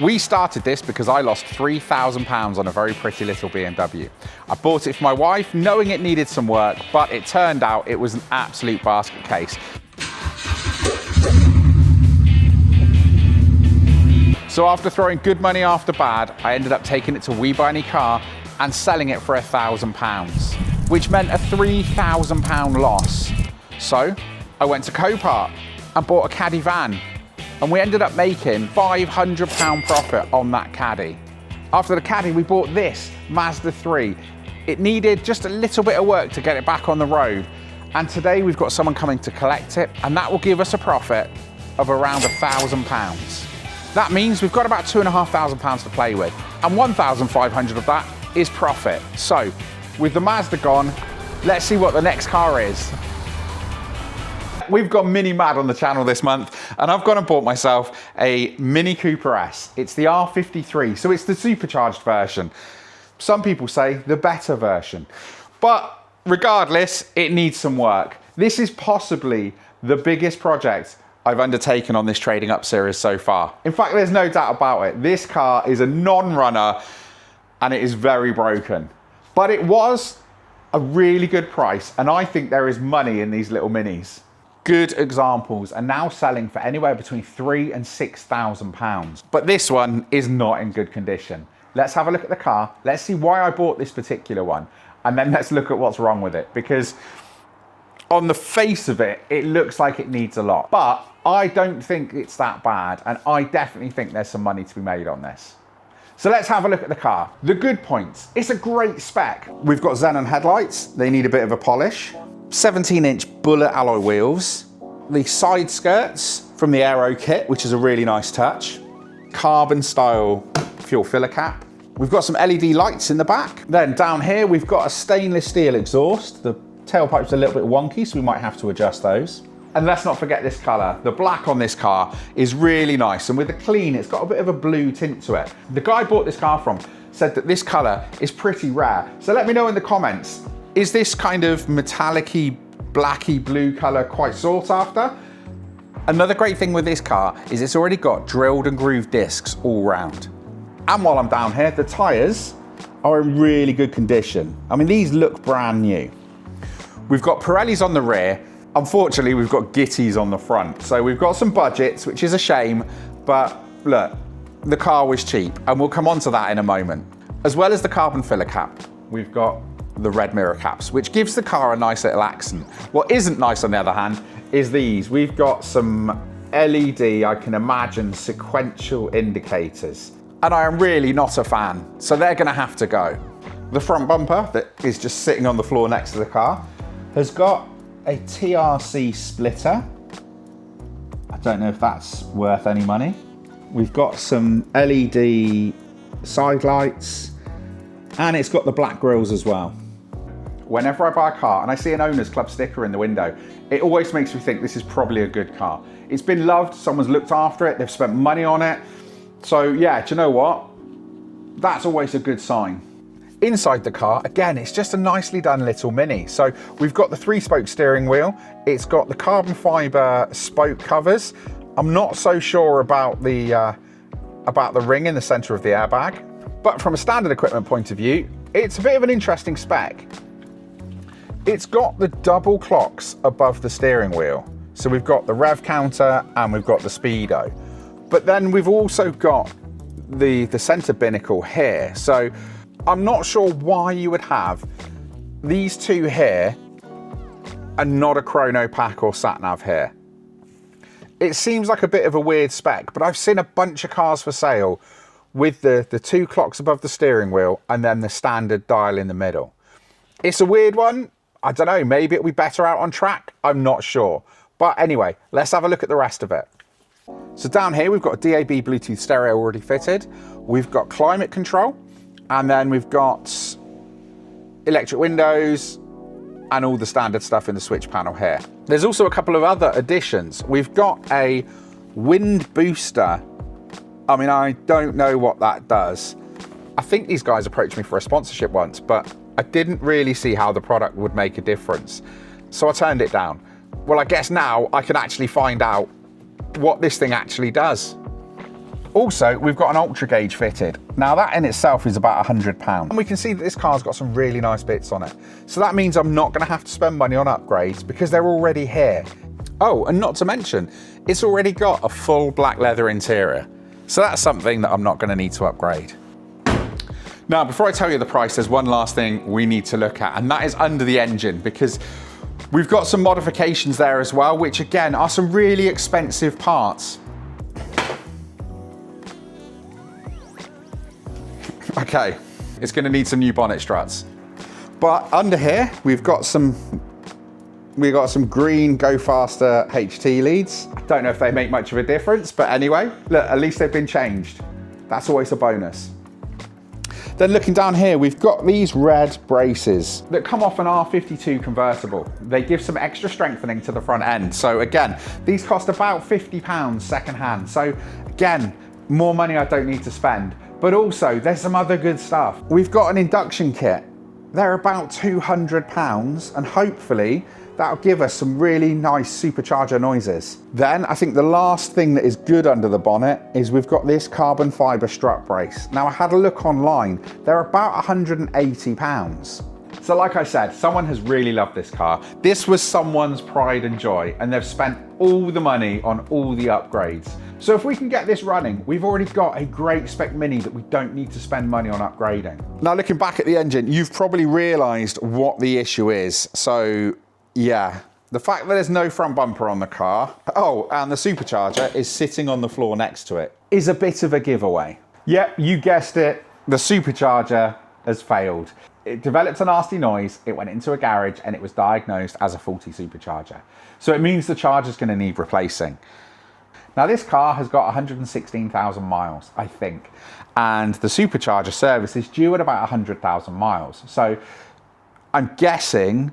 We started this because I lost £3,000 on a very pretty little BMW. I bought it for my wife, knowing it needed some work, but it turned out it was an absolute basket case. So after throwing good money after bad, I ended up taking it to We Buy Any Car and selling it for £1,000, which meant a £3,000 loss. So I went to Copart and bought a Caddy van, and we ended up making £500 profit on that Caddy. After the Caddy, we bought this Mazda 3. It needed just a little bit of work to get it back on the road, and today we've got someone coming to collect it, and that will give us a profit of around £1,000. That means we've got about £2,500 to play with, and 1,500 of that is profit. So, with the Mazda gone, let's see what the next car is. We've got Mini Mad on the channel this month, and I've gone and bought myself a Mini Cooper S. It's the R53, so it's the supercharged version. Some people say the better version. But regardless, it needs some work. This is possibly the biggest project I've undertaken on this Trading Up series so far. In fact, there's no doubt about it. This car is a non-runner and it is very broken. But it was a really good price, and I think there is money in these little minis. Good examples are now selling for anywhere between £3,000 and £6,000. But this one is not in good condition. Let's have a look at the car. Let's see why I bought this particular one. And then let's look at what's wrong with it, because on the face of it, it looks like it needs a lot. But I don't think it's that bad, and I definitely think there's some money to be made on this. So let's have a look at the car. The good points, it's a great spec. We've got xenon headlights, they need a bit of a polish. 17-inch bullet alloy wheels. The side skirts from the Aero kit, which is a really nice touch. Carbon style fuel filler cap. We've got some LED lights in the back. Then down here, we've got a stainless steel exhaust. The tailpipe's a little bit wonky, so we might have to adjust those. And let's not forget this color. The black on this car is really nice, and with the clean, it's got a bit of a blue tint to it. The guy I bought this car from said that this color is pretty rare. So let me know in the comments, is this kind of metallic-y, blacky blue color quite sought after? Another great thing with this car is it's already got drilled and grooved discs all round. And while I'm down here, the tires are in really good condition. I mean, these look brand new. We've got Pirellis on the rear. Unfortunately, we've got Gitties on the front. So we've got some budgets, which is a shame, but look, the car was cheap, and we'll come on to that in a moment. As well as the carbon filler cap, we've got the red mirror caps, which gives the car a nice little accent. What isn't nice, on the other hand, is these. We've got some LED, I can imagine, sequential indicators, and I am really not a fan, so they're gonna have to go. The front bumper that is just sitting on the floor next to the car has got a TRC splitter. I don't know if that's worth any money. We've got some LED side lights, and it's got the black grills as well. Whenever I buy a car and I see an owner's club sticker in the window, it always makes me think this is probably a good car. It's been loved, someone's looked after it, they've spent money on it. So yeah, do you know what? That's always a good sign. Inside the car, again, it's just a nicely done little Mini. So we've got the 3-spoke steering wheel. It's got the carbon fiber spoke covers. I'm not so sure about the ring in the center of the airbag, but from a standard equipment point of view, it's a bit of an interesting spec. It's got the double clocks above the steering wheel. So we've got the rev counter and we've got the speedo, but then we've also got the center binnacle here. So I'm not sure why you would have these two here and not a chrono pack or sat nav here. It seems like a bit of a weird spec, but I've seen a bunch of cars for sale with the 2 clocks above the steering wheel and then the standard dial in the middle. It's a weird one. I don't know, maybe it'll be better out on track. I'm not sure. But anyway, let's have a look at the rest of it. So down here, we've got a DAB Bluetooth stereo already fitted. We've got climate control. And then we've got electric windows and all the standard stuff in the switch panel here. There's also a couple of other additions. We've got a wind booster. I mean, I don't know what that does. I think these guys approached me for a sponsorship once, but I didn't really see how the product would make a difference. So I turned it down. Well, I guess now I can actually find out what this thing actually does. Also, we've got an ultra gauge fitted. Now that in itself is about £100. And we can see that this car's got some really nice bits on it. So that means I'm not gonna have to spend money on upgrades because they're already here. Oh, and not to mention, it's already got a full black leather interior. So that's something that I'm not gonna need to upgrade. Now, before I tell you the price, there's one last thing we need to look at, and that is under the engine, because we've got some modifications there as well, which again are some really expensive parts. Okay, it's gonna need some new bonnet struts. But under here, we've got some green Go Faster HT leads. I don't know if they make much of a difference, but anyway, look, at least they've been changed. That's always a bonus. Then looking down here, we've got these red braces that come off an R52 convertible. They give some extra strengthening to the front end. So again, these cost about £50 secondhand. So again, more money I don't need to spend. But also, there's some other good stuff. We've got an induction kit. They're about £200, and hopefully that'll give us some really nice supercharger noises. Then I think the last thing that is good under the bonnet is we've got this carbon fiber strut brace. Now I had a look online, they're about £180. So like I said, someone has really loved this car. This was someone's pride and joy, and they've spent all the money on all the upgrades. So if we can get this running, we've already got a great spec Mini that we don't need to spend money on upgrading. Now looking back at the engine, you've probably realized what the issue is. So yeah, the fact that there's no front bumper on the car, oh, and the supercharger is sitting on the floor next to it, is a bit of a giveaway. Yep, you guessed it, the supercharger has failed. It developed a nasty noise, it went into a garage, and it was diagnosed as a faulty supercharger. So it means the charger's gonna need replacing. Now this car has got 116,000 miles, I think, and the supercharger service is due at about 100,000 miles. So I'm guessing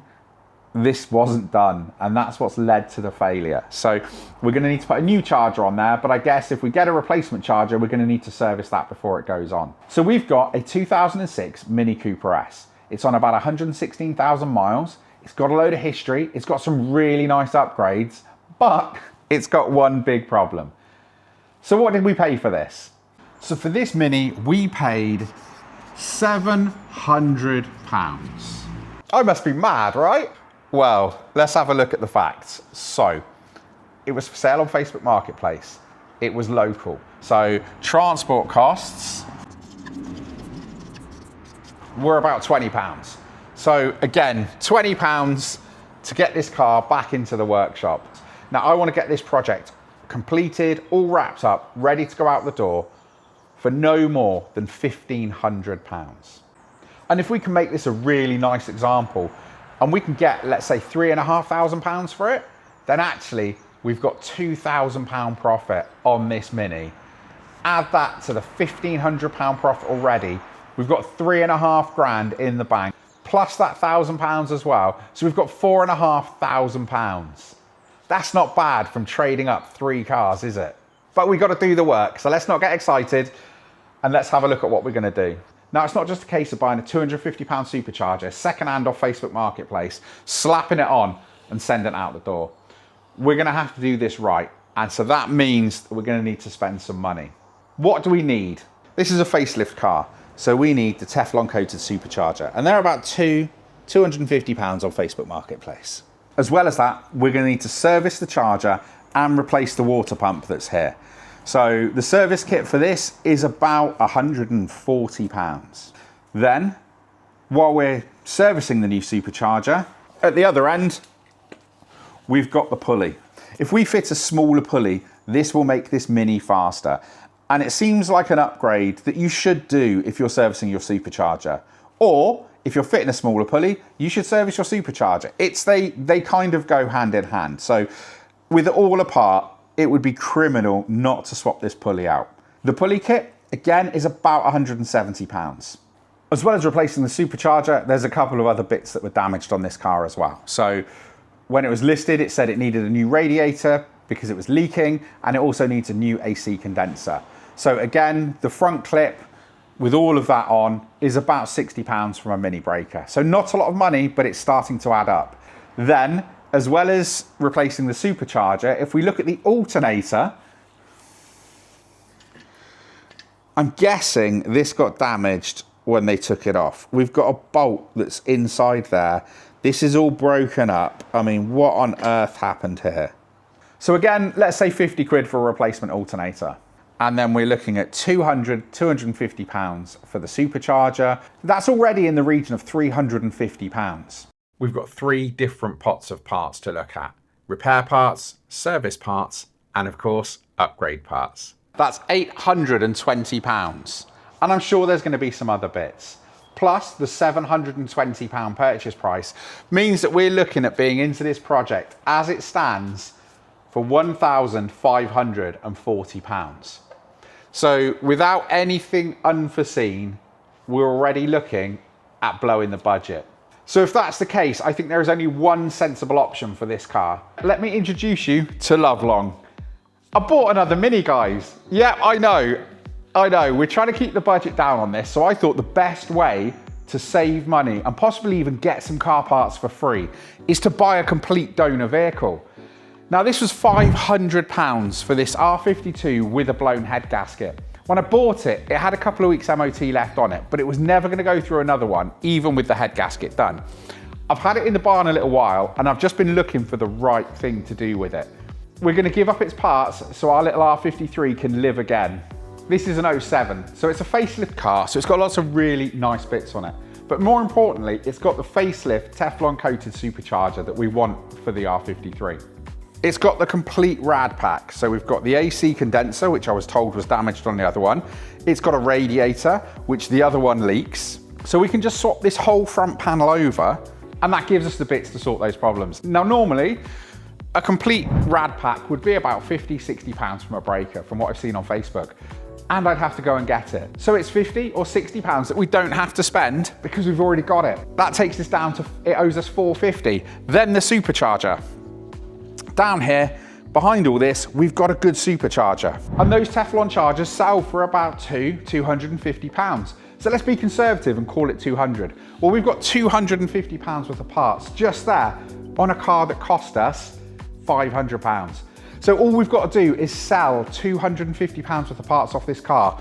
this wasn't done, and that's what's led to the failure. So we're gonna need to put a new charger on there, but I guess if we get a replacement charger, we're gonna need to service that before it goes on. So we've got a 2006 Mini Cooper S. It's on about 116,000 miles. It's got a load of history. It's got some really nice upgrades, but it's got one big problem. So what did we pay for this? So for this Mini, we paid £700. I must be mad, right? Well, let's have a look at the facts. So it was for sale on Facebook Marketplace. It was local. So transport costs were about £20. So again, £20 to get this car back into the workshop. Now I want to get this project completed, all wrapped up, ready to go out the door for no more than £1,500. And if we can make this a really nice example, and we can get, let's say, £3,500 for it, then actually we've got £2,000 profit on this Mini. Add that to the £1,500 profit already, we've got £3.5 grand in the bank, plus that £1,000 as well. So we've got £4,500. That's not bad from trading up 3 cars, is it? But we've got to do the work, so let's not get excited and let's have a look at what we're going to do. Now, it's not just a case of buying a £250 supercharger, second-hand off Facebook Marketplace, slapping it on and sending it out the door. We're going to have to do this right, and so that means that we're going to need to spend some money. What do we need? This is a facelift car, so we need the Teflon-coated supercharger, and they're about £250 on Facebook Marketplace. As well as that, we're going to need to service the charger and replace the water pump that's here. So the service kit for this is about £140. Then, while we're servicing the new supercharger, at the other end, we've got the pulley. If we fit a smaller pulley, this will make this Mini faster. And it seems like an upgrade that you should do if you're servicing your supercharger. Or, if you're fitting a smaller pulley, you should service your supercharger. They kind of go hand in hand. So with it all apart, it would be criminal not to swap this pulley out. The pulley kit, again, is about £170. As well as replacing the supercharger, there's a couple of other bits that were damaged on this car as well. So when it was listed, it said it needed a new radiator because it was leaking, and it also needs a new AC condenser. So again, the front clip with all of that on is about £60 from a mini breaker. So not a lot of money, but it's starting to add up. Then, as well as replacing the supercharger, if we look at the alternator, I'm guessing this got damaged when they took it off. We've got a bolt that's inside there. This is all broken up. I mean, what on earth happened here? So again, let's say 50 quid for a replacement alternator. And then we're looking at 250 pounds for the supercharger. That's already in the region of 350 pounds. We've got 3 different pots of parts to look at. Repair parts, service parts, and of course, upgrade parts. That's 820 pounds. And I'm sure there's going to be some other bits. Plus the 720 pound purchase price means that we're looking at being into this project as it stands for 1,540 pounds. So without anything unforeseen, we're already looking at blowing the budget. So if that's the case, I think there is only one sensible option for this car. Let me introduce you to Lovelong. I bought another Mini, guys. Yeah, I know. We're trying to keep the budget down on this, so I thought the best way to save money and possibly even get some car parts for free is to buy a complete donor vehicle. Now, this was £500 for this R52 with a blown head gasket. When I bought it, it had a couple of weeks MOT left on it, but it was never going to go through another one, even with the head gasket done. I've had it in the barn a little while, and I've just been looking for the right thing to do with it. We're going to give up its parts so our little R53 can live again. This is an 07, so it's a facelift car, so it's got lots of really nice bits on it. But more importantly, it's got the facelift Teflon coated supercharger that we want for the R53. It's got the complete rad pack. So we've got the AC condenser, which I was told was damaged on the other one. It's got a radiator, which the other one leaks. So we can just swap this whole front panel over, and that gives us the bits to sort those problems. Now, normally, a complete rad pack would be about 50, 60 pounds from a breaker, from what I've seen on Facebook. And I'd have to go and get it. So it's 50 or 60 pounds that we don't have to spend because we've already got it. That takes us down to, it owes us 450. Then the supercharger. Down here, behind all this, we've got a good supercharger. And those Teflon chargers sell for about 250 pounds. So let's be conservative and call it 200. Well, we've got 250 pounds worth of parts just there on a car that cost us 500 pounds. So all we've got to do is sell 250 pounds worth of parts off this car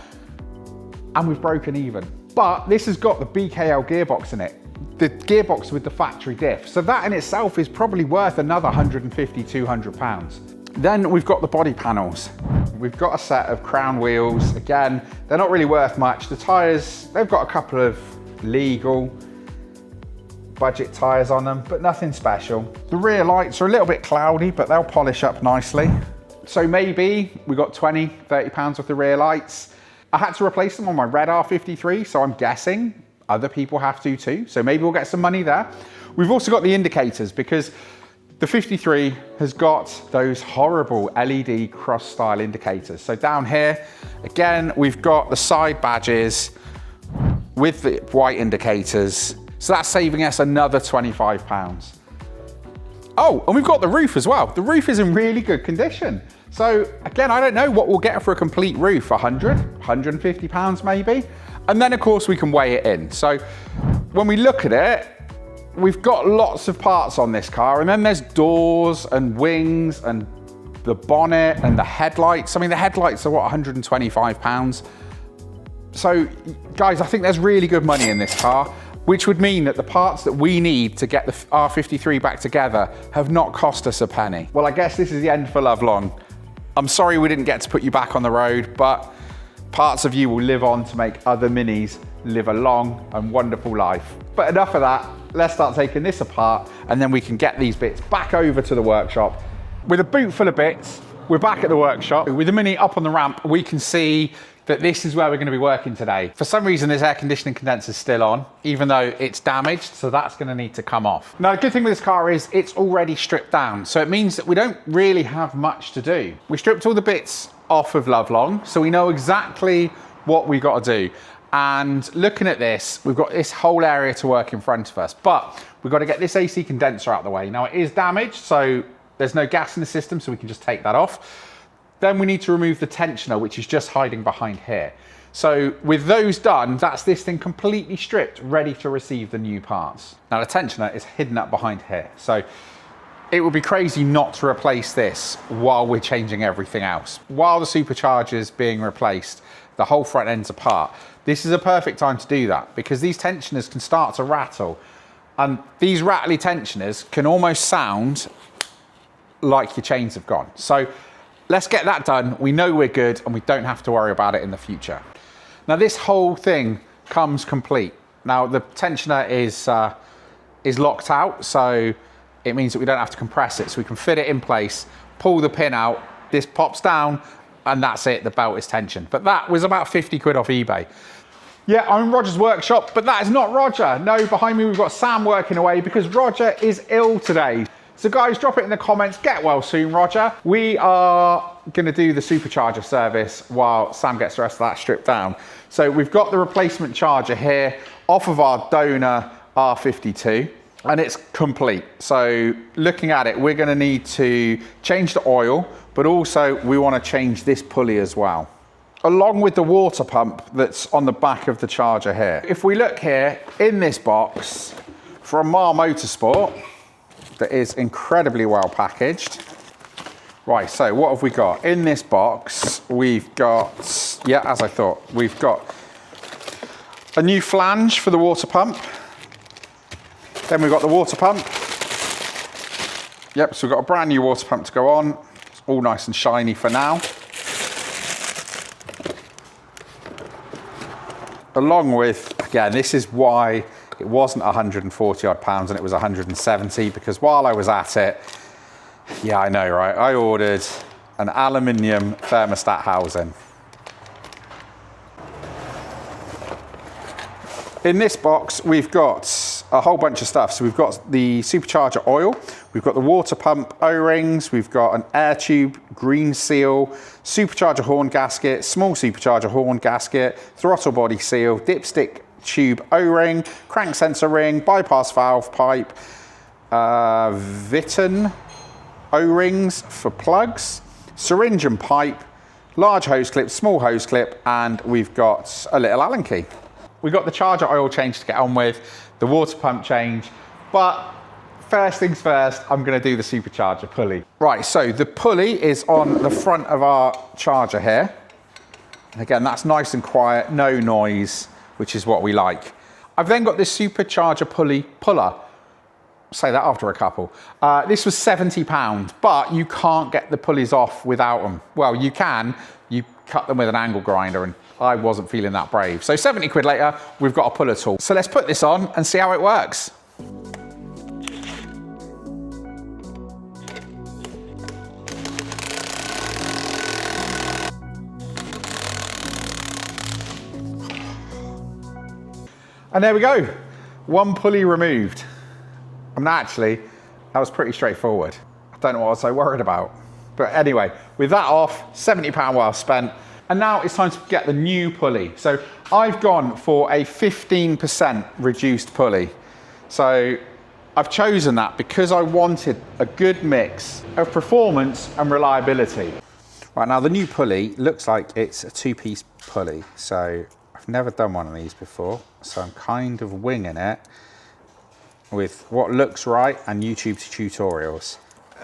and we've broken even. But this has got the BKL gearbox in it, the gearbox with the factory diff. So that in itself is probably worth another 150, 200 pounds. Then we've got the body panels. We've got a set of crown wheels. Again, they're not really worth much. The tires, they've got a couple of legal budget tires on them, but nothing special. The rear lights are a little bit cloudy, but they'll polish up nicely. So maybe we got 20, 30 pounds worth of rear lights. I had to replace them on my red R53, so I'm guessing other people have to too. So maybe we'll get some money there. We've also got the indicators because the 53 has got those horrible LED cross style indicators. So down here, again, we've got the side badges with the white indicators. So that's saving us another 25 pounds. Oh, and we've got the roof as well. The roof is in really good condition. So again, I don't know what we'll get for a complete roof, 100, 150 pounds maybe. And then of course we can weigh it in. So when we look at it, we've got lots of parts on this car, and then there's doors and wings and the bonnet and the headlights. I mean, the headlights are what, 125 pounds. So guys, I think there's really good money in this car, which would mean that the parts that we need to get the R53 back together have not cost us a penny. Well, I guess this is the end for Lovelong. I'm sorry we didn't get to put you back on the road, but parts of you will live on to make other Minis live a long and wonderful life. But enough of that, let's start taking this apart, and then we can get these bits back over to the workshop. With a boot full of bits, we're back at the workshop. With the Mini up on the ramp, we can see that this is where we're going to be working today. For some reason, this air conditioning condenser is still on, even though it's damaged, so that's going to need to come off. Now, the good thing with this car is it's already stripped down, so it means that we don't really have much to do. We stripped all the bits off of Lovelong, so we know exactly what we got to do. And looking at this, we've got this whole area to work in front of us, but we've got to get this AC condenser out of the way. Now, it is damaged, so there's no gas in the system, so we can just take that off. Then we need to remove the tensioner, which is just hiding behind here. So with those done, that's this thing completely stripped, ready to receive the new parts. Now the tensioner is hidden up behind here. So it would be crazy not to replace this while we're changing everything else. While the supercharger is being replaced, the whole front end's apart. This is a perfect time to do that because these tensioners can start to rattle. And these rattly tensioners can almost sound like your chains have gone. So let's get that done. We know we're good and we don't have to worry about it in the future. Now this whole thing comes complete. Now the tensioner is locked out, so it means that we don't have to compress it. So we can fit it in place, pull the pin out, this pops down, and that's it, the belt is tensioned. But that was about 50 quid off eBay. Yeah, I'm in Roger's workshop, but that is not Roger. No, behind me we've got Sam working away because Roger is ill today. So guys, drop it in the comments. Get well soon, Roger. We are gonna do the supercharger service while Sam gets the rest of that stripped down. So we've got the replacement charger here off of our donor R52 and it's complete. So looking at it, we're gonna need to change the oil, but also we wanna change this pulley as well, along with the water pump that's on the back of the charger here. If we look here in this box from Mar Motorsport, that is incredibly well packaged. Right, so what have we got? In this box, we've got, yeah, as I thought, we've got a new flange for the water pump. Then we've got the water pump. Yep, so we've got a brand new water pump to go on. It's all nice and shiny for now. Along with, again, this is why it wasn't 140 odd pounds and it was 170, because while I was at it, yeah, I know, right? I ordered an aluminium thermostat housing. In this box, we've got a whole bunch of stuff. So we've got the supercharger oil, we've got the water pump O-rings, we've got an air tube, green seal, supercharger horn gasket, small supercharger horn gasket, throttle body seal, dipstick tube O-ring, crank sensor ring, bypass valve pipe, Vitten O-rings for plugs, syringe and pipe, large hose clip, small hose clip, and we've got a little Allen key. We've got the charger oil change to get on with, the water pump change, but first things first, I'm gonna do the supercharger pulley. Right, so the pulley is on the front of our charger here. Again, that's nice and quiet, no noise, which is what we like. I've then got this supercharger pulley puller. Say that after a couple. This was £70, but you can't get the pulleys off without them. Well, you can, you cut them with an angle grinder, and I wasn't feeling that brave. So 70 quid later, we've got a puller tool. So let's put this on and see how it works. And there we go, one pulley removed. I mean, actually, that was pretty straightforward. I don't know what I was so worried about. But anyway, with that off, £70 well spent. And now it's time to get the new pulley. So I've gone for a 15% reduced pulley. So I've chosen that because I wanted a good mix of performance and reliability. Right, now the new pulley looks like it's a two-piece pulley. So I've never done one of these before, so I'm kind of winging it with what looks right and YouTube tutorials.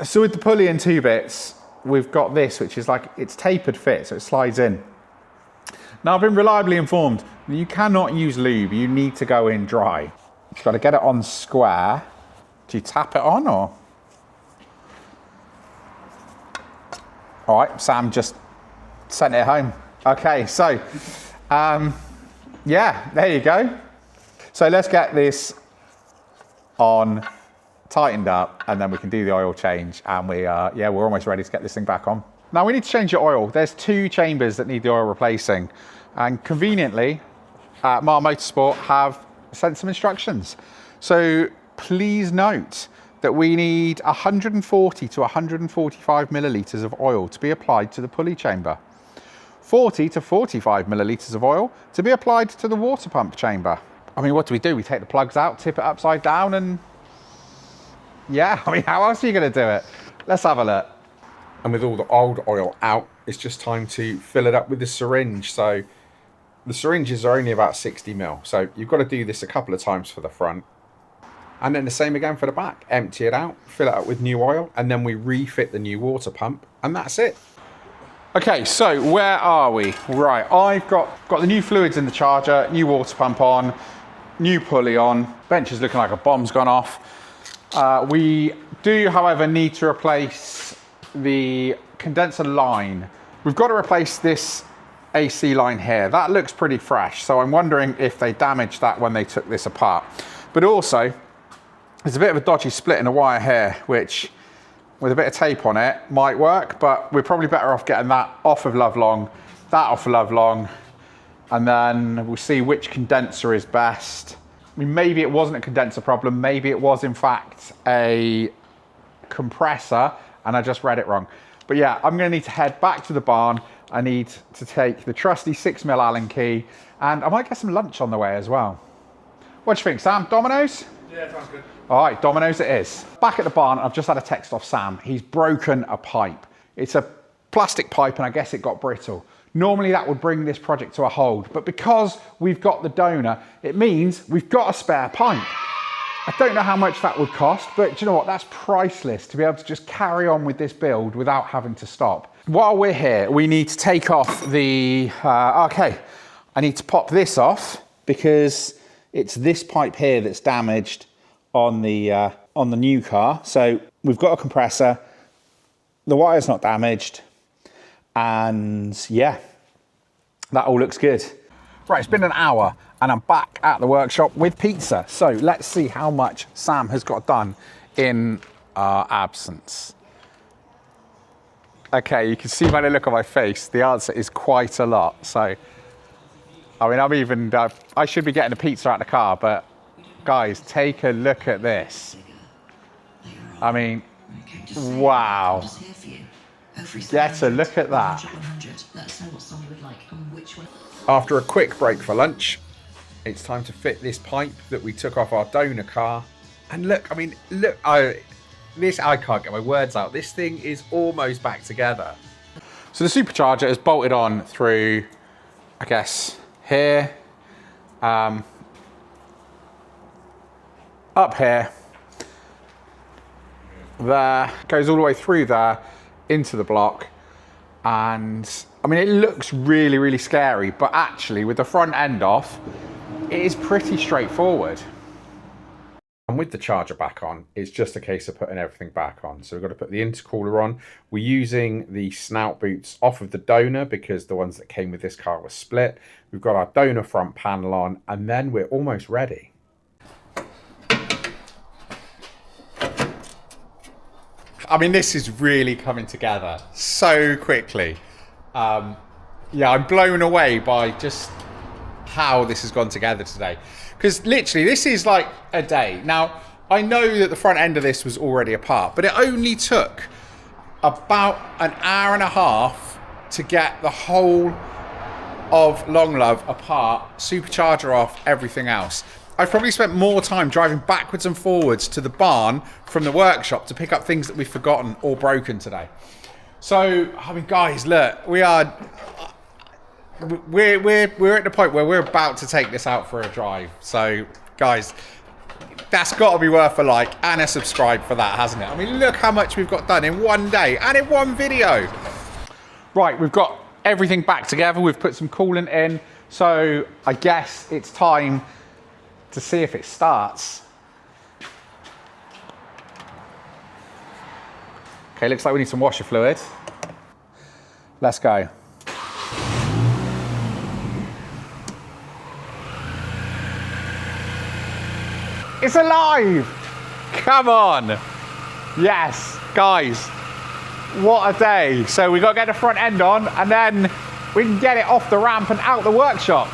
So with the pulley in two bits, we've got this, which is like, it's tapered fit, so it slides in. Now I've been reliably informed that you cannot use lube, you need to go in dry. You've got to get it on square. Do you tap it on or? All right, Sam just sent it home. Okay, so, yeah, there you go. So let's get this on, tightened up, and then we can do the oil change, and we're almost ready to get this thing back on. Now we need to change the oil. There's two chambers that need the oil replacing, and conveniently, Mar Motorsport have sent some instructions. So please note that we need 140 to 145 millilitres of oil to be applied to the pulley chamber. 40 to 45 millilitres of oil to be applied to the water pump chamber. I mean, what do? We take the plugs out, tip it upside down, and yeah, I mean, how else are you gonna do it? Let's have a look. And with all the old oil out, it's just time to fill it up with the syringe. So the syringes are only about 60 mil. So you've got to do this a couple of times for the front. And then the same again for the back. Empty it out, fill it up with new oil, and then we refit the new water pump, and that's it. Okay, so where are we? Right, I've got the new fluids in the charger, new water pump on, new pulley on. Bench is looking like a bomb's gone off. We do, however, need to replace the condenser line. We've got to replace this AC line here. That looks pretty fresh, so I'm wondering if they damaged that when they took this apart. But also, there's a bit of a dodgy split in the wire here, which with a bit of tape on it might work, but we're probably better off getting that off of Lovelong, that off of Lovelong, and then we'll see which condenser is best. I mean, maybe it wasn't a condenser problem, maybe it was in fact a compressor and I just read it wrong. But yeah, I'm gonna need to head back to the barn. I need to take the trusty 6mm Allen key, and I might get some lunch on the way as well. What do you think, Sam? Domino's? Yeah, sounds good. All right, Domino's it is. Back at the barn, I've just had a text off Sam. He's broken a pipe. It's a plastic pipe and I guess it got brittle. Normally that would bring this project to a halt, but because we've got the donor, it means we've got a spare pipe. I don't know how much that would cost, but do you know what? That's priceless to be able to just carry on with this build without having to stop. While we're here, we need to take off the, okay, I need to pop this off because it's this pipe here that's damaged on the new car. So we've got a compressor, the wire's not damaged, and yeah, that all looks good. Right, it's been an hour and I'm back at the workshop with pizza. So let's see how much Sam has got done in our absence. Okay, you can see by the look on my face, the answer is quite a lot. So, I mean, I should be getting a pizza out of the car, but guys, take a look at this. I mean, wow. Get a look at that. After a quick break for lunch, it's time to fit this pipe that we took off our donor car. And look, I mean, look, I can't get my words out. This thing is almost back together. So the supercharger is bolted on through, I guess, here, up here, there, goes all the way through there into the block. And I mean, it looks really, really scary, but actually with the front end off, it is pretty straightforward. And with the charger back on, it's just a case of putting everything back on. So we've got to put the intercooler on. We're using the snout boots off of the donor because the ones that came with this car were split. We've got our donor front panel on, and then we're almost ready. I mean, this is really coming together so quickly. Yeah, I'm blown away by just how this has gone together today. Because literally, this is like a day. Now, I know that the front end of this was already apart, but it only took about an hour and a half to get the whole of Long Love apart, supercharger off, everything else. I've probably spent more time driving backwards and forwards to the barn from the workshop to pick up things that we've forgotten or broken today. So, I mean, guys, look, we're at the point where we're about to take this out for a drive. So, guys, that's got to be worth a like and a subscribe for that, hasn't it? I mean, look how much we've got done in one day and in one video. Right, we've got everything back together. We've put some coolant in. So, I guess it's time to see if it starts. Okay, looks like we need some washer fluid. Let's go. It's alive! Come on! Yes, guys, what a day. So we got to get the front end on and then we can get it off the ramp and out the workshop.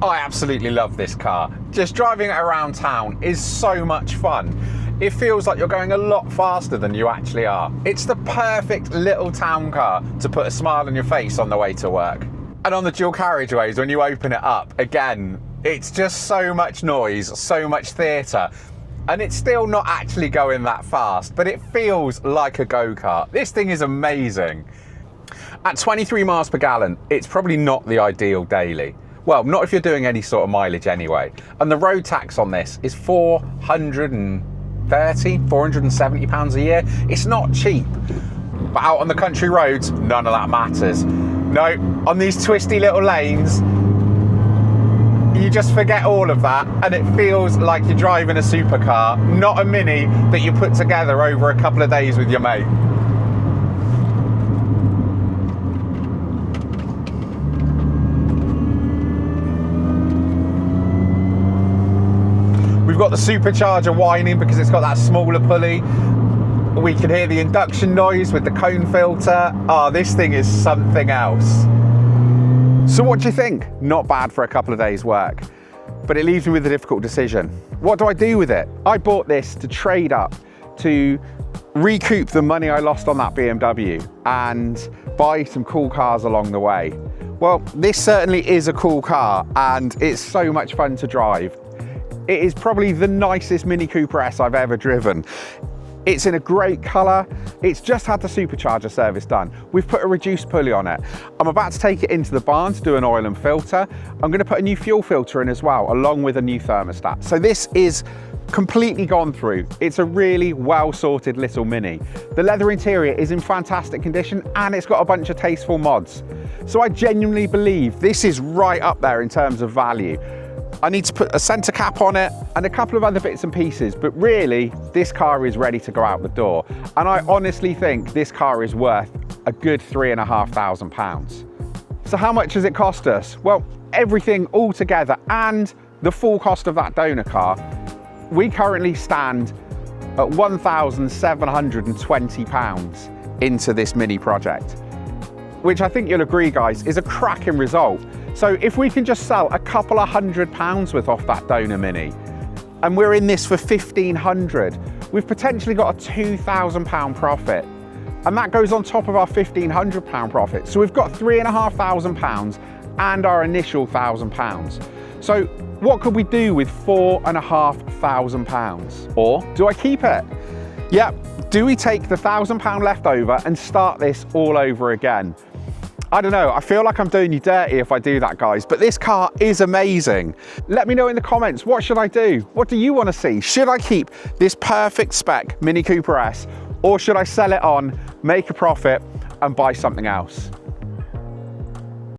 I absolutely love this car. Just driving it around town is so much fun. It feels like you're going a lot faster than you actually are. It's the perfect little town car to put a smile on your face on the way to work. And on the dual carriageways, when you open it up, again, it's just so much noise, so much theatre. And it's still not actually going that fast, but it feels like a go-kart. This thing is amazing. At 23 miles per gallon, it's probably not the ideal daily. Well, not if you're doing any sort of mileage anyway. And the road tax on this is £470 a year. It's not cheap. But out on the country roads, none of that matters. No, on these twisty little lanes, you just forget all of that and it feels like you're driving a supercar, not a Mini that you put together over a couple of days with your mate. We've got the supercharger whining because it's got that smaller pulley. We can hear the induction noise with the cone filter. Oh, this thing is something else. So what do you think? Not bad for a couple of days' work, but it leaves me with a difficult decision. What do I do with it? I bought this to trade up, to recoup the money I lost on that BMW and buy some cool cars along the way. Well, this certainly is a cool car and it's so much fun to drive. It is probably the nicest Mini Cooper S I've ever driven. It's in a great colour. It's just had the supercharger service done. We've put a reduced pulley on it. I'm about to take it into the barn to do an oil and filter. I'm going to put a new fuel filter in as well, along with a new thermostat. So this is completely gone through. It's a really well sorted little Mini. The leather interior is in fantastic condition and it's got a bunch of tasteful mods. So I genuinely believe this is right up there in terms of value. I need to put a centre cap on it and a couple of other bits and pieces, but really this car is ready to go out the door. And I honestly think this car is worth a good £3,500. So how much has it cost us? Well, everything all together and the full cost of that donor car, we currently stand at £1,720 into this Mini project, which I think you'll agree, guys, is a cracking result. So if we can just sell a couple of £100 worth off that donor Mini, and we're in this for £1,500, we've potentially got a £2,000 profit. And that goes on top of our £1,500 profit. So we've got £3,500 and our initial £1,000. So what could we do with £4,500? Or do I keep it? Yep, do we take the £1,000 left over and start this all over again? I don't know, I feel like I'm doing you dirty if I do that, guys, but this car is amazing. Let me know in the comments, what should I do? What do you want to see? Should I keep this perfect spec Mini Cooper S, or should I sell it on, make a profit and buy something else?